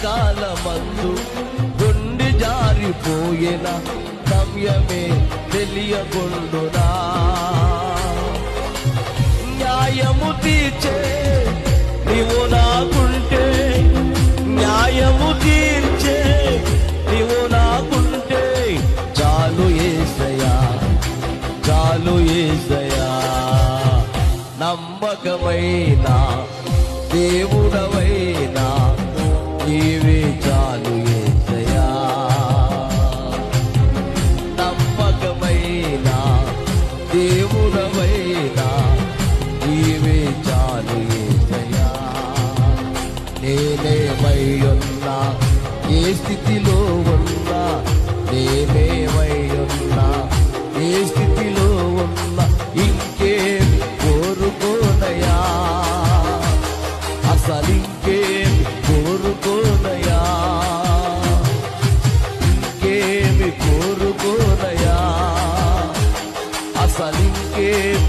కాలమందు గుండి జారిపోయిన గమ్యమే తెలియకుండునా. న్యాయము తీర్చే నీవు నాకుంటే, న్యాయము తీర్చే నీవు నాకుంటే చాలు యేసయ్యా, చాలు యేసయ్యా. నమ్మకమైన దేవుడవైనా నీవే చాలు యేసయ్యా. నమ్మకమైన దేవుడవైనా నీవే చాలు యేసయ్యా. నేనేమై ఉన్నా, ఏ స్థితిలో ఉన్నా, నేనేమై ఉన్నా, ఏ స్థితిలో ఉన్నా ఇంకేం కోరుకోనయా, అసలింకేం కోరుకోనయా, ఇంకేమి కోరుకోనయా, అసలింకేం